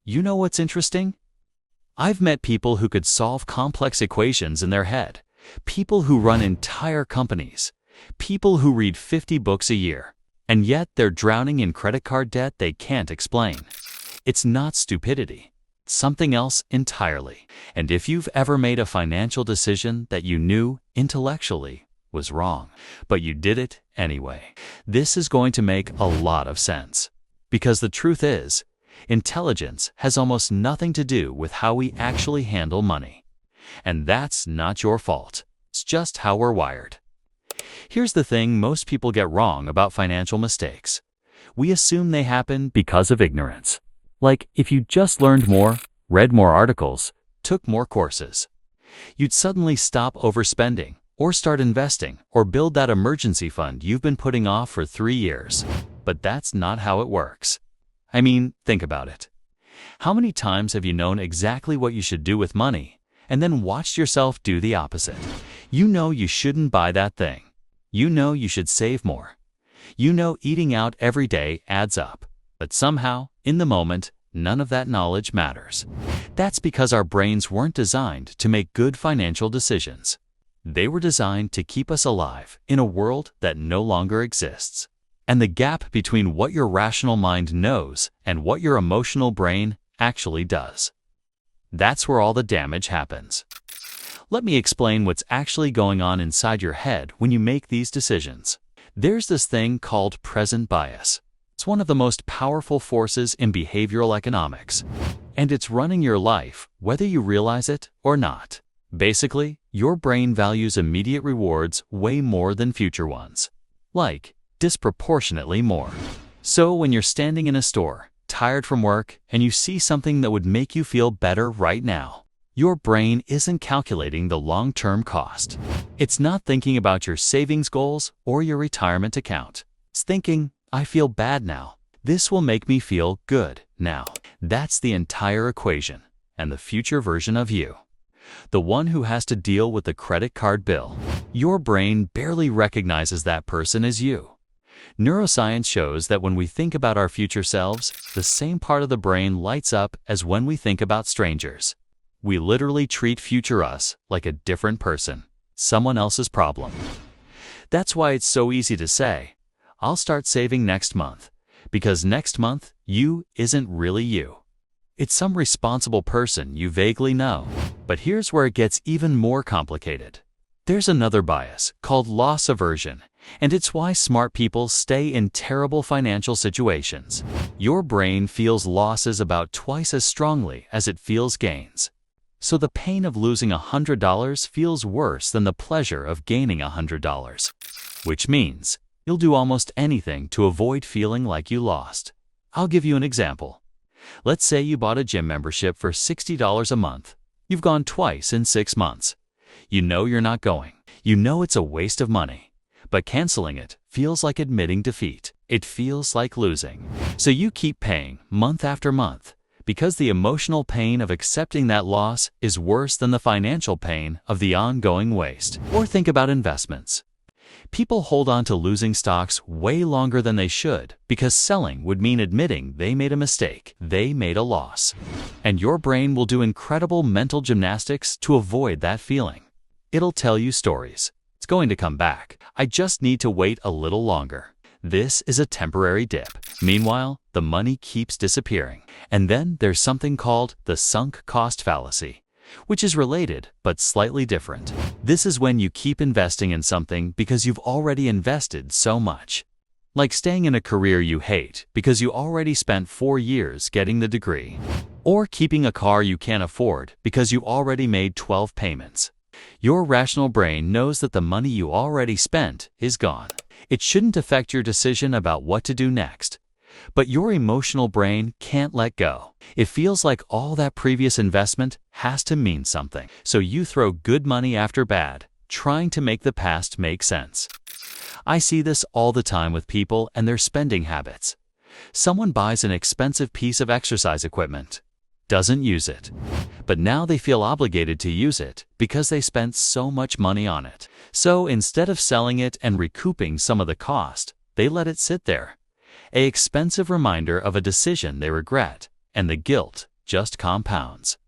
You know what's interesting? I've met people who could solve complex equations in their head, people who run entire companies, people who read 50 books a year, and yet they're drowning in credit card debt they can't explain. It's not stupidity. It's something else entirely. And if you've ever made a financial decision that you knew intellectually was wrong, but you did it anyway, this is going to make a lot of sense. Because the truth is, intelligence has almost nothing to do with how we actually handle money. And that's not your fault. It's just how we're wired. Here's the thing most people get wrong about financial mistakes. We assume they happen because of ignorance. Like if you just learned more, read more articles, took more courses, you'd suddenly stop overspending, or start investing, or build that emergency fund you've been putting off for 3 years. But that's not how it works. I mean, think about it. How many times have you known exactly what you should do with money, and then watched yourself do the opposite? You know you shouldn't buy that thing. You know you should save more. You know eating out every day adds up. But somehow, in the moment, none of that knowledge matters. That's because our brains weren't designed to make good financial decisions. They were designed to keep us alive in a world that no longer exists. And the gap between what your rational mind knows and what your emotional brain actually does. That's where all the damage happens. Let me explain what's actually going on inside your head when you make these decisions. There's this thing called present bias. It's one of the most powerful forces in behavioral economics, and it's running your life whether you realize it or not. Basically, your brain values immediate rewards way more than future ones. Like, disproportionately more. So when you're standing in a store, tired from work, and you see something that would make you feel better right now, your brain isn't calculating the long-term cost. It's not thinking about your savings goals or your retirement account. It's thinking, I feel bad now. This will make me feel good now. That's the entire equation, and the future version of you. The one who has to deal with the credit card bill. Your brain barely recognizes that person as you. Neuroscience shows that when we think about our future selves, the same part of the brain lights up as when we think about strangers. We literally treat future us like a different person, someone else's problem. That's why it's so easy to say, I'll start saving next month, because next month, you isn't really you. It's some responsible person you vaguely know. But here's where it gets even more complicated. There's another bias called loss aversion, and it's why smart people stay in terrible financial situations. Your brain feels losses about twice as strongly as it feels gains. So the pain of losing $100 feels worse than the pleasure of gaining $100. Which means, you'll do almost anything to avoid feeling like you lost. I'll give you an example. Let's say you bought a gym membership for $60 a month. You've gone twice in 6 months. You know you're not going. You know it's a waste of money. But canceling it feels like admitting defeat. It feels like losing. So you keep paying month after month because the emotional pain of accepting that loss is worse than the financial pain of the ongoing waste. Or think about investments. People hold on to losing stocks way longer than they should because selling would mean admitting they made a mistake, they made a loss. And your brain will do incredible mental gymnastics to avoid that feeling. It'll tell you stories. It's going to come back. I just need to wait a little longer. This is a temporary dip. Meanwhile, the money keeps disappearing. And then there's something called the sunk cost fallacy, which is related but slightly different. This is when you keep investing in something because you've already invested so much. Like staying in a career you hate because you already spent 4 years getting the degree. Or keeping a car you can't afford because you already made 12 payments. Your rational brain knows that the money you already spent is gone. It shouldn't affect your decision about what to do next. But your emotional brain can't let go. It feels like all that previous investment has to mean something. So you throw good money after bad, trying to make the past make sense. I see this all the time with people and their spending habits. Someone buys an expensive piece of exercise equipment, doesn't use it, but now they feel obligated to use it because they spent so much money on it. So instead of selling it and recouping some of the cost, they let it sit there. An expensive reminder of a decision they regret, and the guilt just compounds.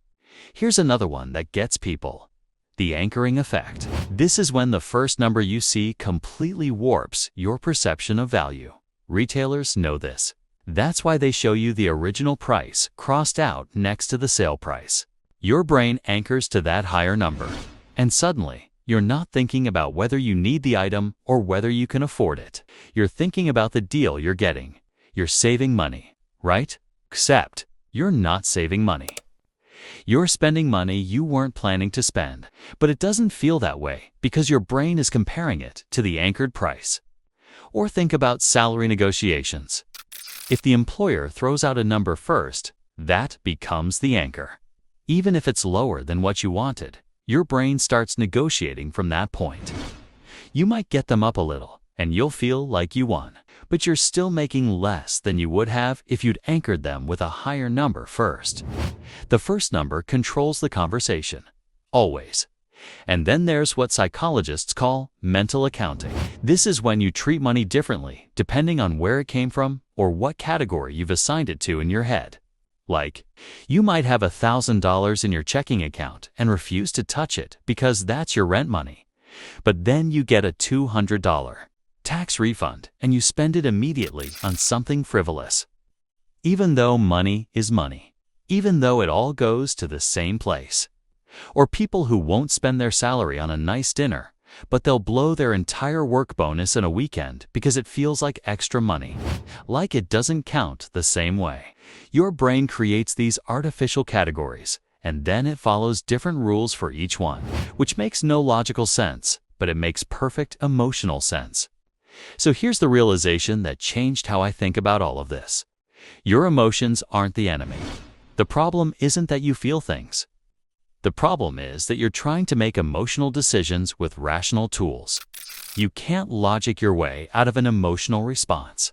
Here's another one that gets people. The anchoring effect. This is when the first number you see completely warps your perception of value. Retailers know this. That's why they show you the original price crossed out next to the sale price. Your brain anchors to that higher number, and suddenly, you're not thinking about whether you need the item or whether you can afford it. You're thinking about the deal you're getting. You're saving money, right? Except you're not saving money. You're spending money you weren't planning to spend, but it doesn't feel that way because your brain is comparing it to the anchored price. Or think about salary negotiations. If the employer throws out a number first, that becomes the anchor. Even if it's lower than what you wanted, your brain starts negotiating from that point. You might get them up a little, and you'll feel like you won, but you're still making less than you would have if you'd anchored them with a higher number first. The first number controls the conversation, always. And then there's what psychologists call mental accounting. This is when you treat money differently depending on where it came from or what category you've assigned it to in your head. Like, you might have $1,000 in your checking account and refuse to touch it because that's your rent money. But then you get a $200 tax refund and you spend it immediately on something frivolous. Even though money is money, even though it all goes to the same place. Or people who won't spend their salary on a nice dinner, but they'll blow their entire work bonus in a weekend because it feels like extra money. Like it doesn't count the same way. Your brain creates these artificial categories, and then it follows different rules for each one, which makes no logical sense, but it makes perfect emotional sense. So here's the realization that changed how I think about all of this. Your emotions aren't the enemy. The problem isn't that you feel things. The problem is that you're trying to make emotional decisions with rational tools. You can't logic your way out of an emotional response.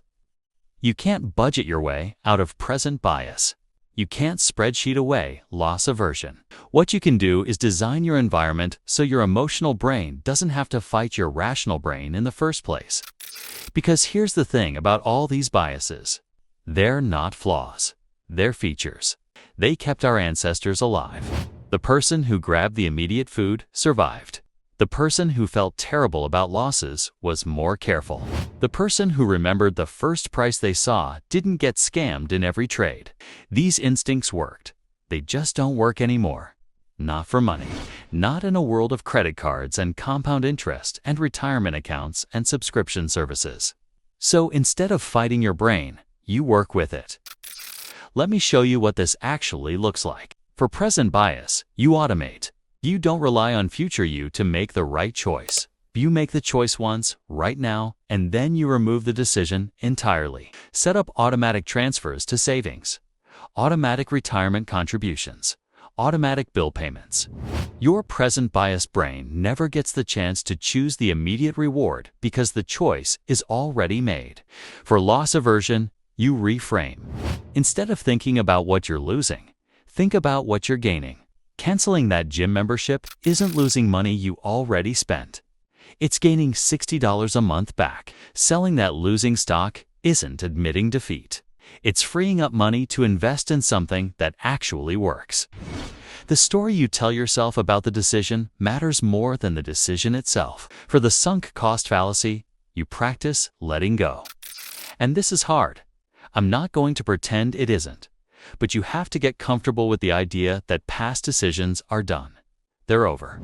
You can't budget your way out of present bias. You can't spreadsheet away loss aversion. What you can do is design your environment so your emotional brain doesn't have to fight your rational brain in the first place. Because here's the thing about all these biases. They're not flaws. They're features. They kept our ancestors alive. The person who grabbed the immediate food survived. The person who felt terrible about losses was more careful. The person who remembered the first price they saw didn't get scammed in every trade. These instincts worked. They just don't work anymore. Not for money. Not in a world of credit cards and compound interest and retirement accounts and subscription services. So instead of fighting your brain, you work with it. Let me show you what this actually looks like. For present bias, you automate. You don't rely on future you to make the right choice. You make the choice once, right now, and then you remove the decision entirely. Set up automatic transfers to savings, automatic retirement contributions, automatic bill payments. Your present bias brain never gets the chance to choose the immediate reward because the choice is already made. For loss aversion, you reframe. Instead of thinking about what you're losing, think about what you're gaining. Canceling that gym membership isn't losing money you already spent. It's gaining $60 a month back. Selling that losing stock isn't admitting defeat. It's freeing up money to invest in something that actually works. The story you tell yourself about the decision matters more than the decision itself. For the sunk cost fallacy, you practice letting go. And this is hard. I'm not going to pretend it isn't. But you have to get comfortable with the idea that past decisions are done. They're over.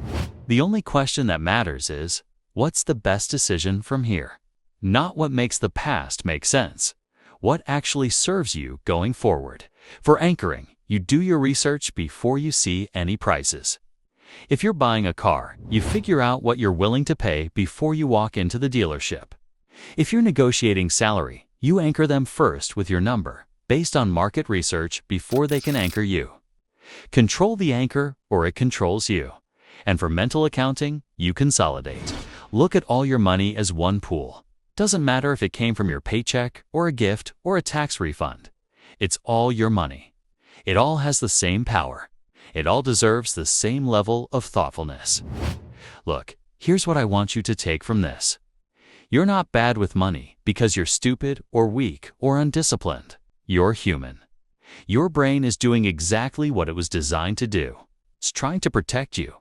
The only question that matters is, what's the best decision from here? Not what makes the past make sense. What actually serves you going forward? For anchoring, you do your research before you see any prices. If you're buying a car, you figure out what you're willing to pay before you walk into the dealership. If you're negotiating salary, you anchor them first with your number, based on market research before they can anchor you. Control the anchor or it controls you. And for mental accounting, you consolidate. Look at all your money as one pool. Doesn't matter if it came from your paycheck or a gift or a tax refund. It's all your money. It all has the same power. It all deserves the same level of thoughtfulness. Look, here's what I want you to take from this. You're not bad with money because you're stupid or weak or undisciplined. You're human. Your brain is doing exactly what it was designed to do. It's trying to protect you,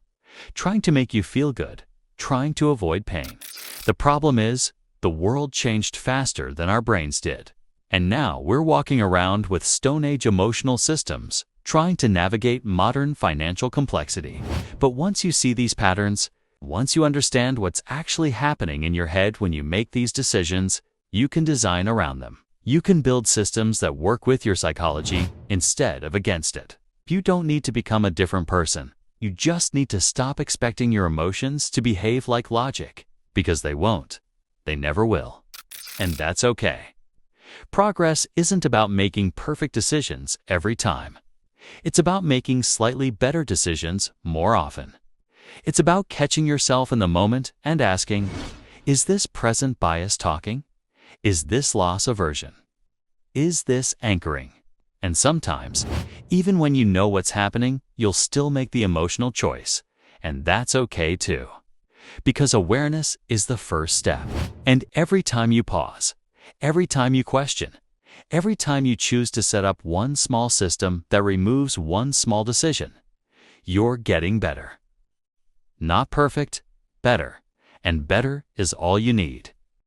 trying to make you feel good, trying to avoid pain. The problem is, the world changed faster than our brains did. And now we're walking around with Stone Age emotional systems, trying to navigate modern financial complexity. But once you see these patterns, once you understand what's actually happening in your head when you make these decisions, you can design around them. You can build systems that work with your psychology instead of against it. You don't need to become a different person. You just need to stop expecting your emotions to behave like logic, because they won't. They never will. And that's okay. Progress isn't about making perfect decisions every time. It's about making slightly better decisions more often. It's about catching yourself in the moment and asking, is this present bias talking? Is this loss aversion? Is this anchoring? And sometimes, even when you know what's happening, you'll still make the emotional choice. And that's okay too. Because awareness is the first step. And every time you pause, every time you question, every time you choose to set up one small system that removes one small decision, you're getting better. Not perfect, better. And better is all you need.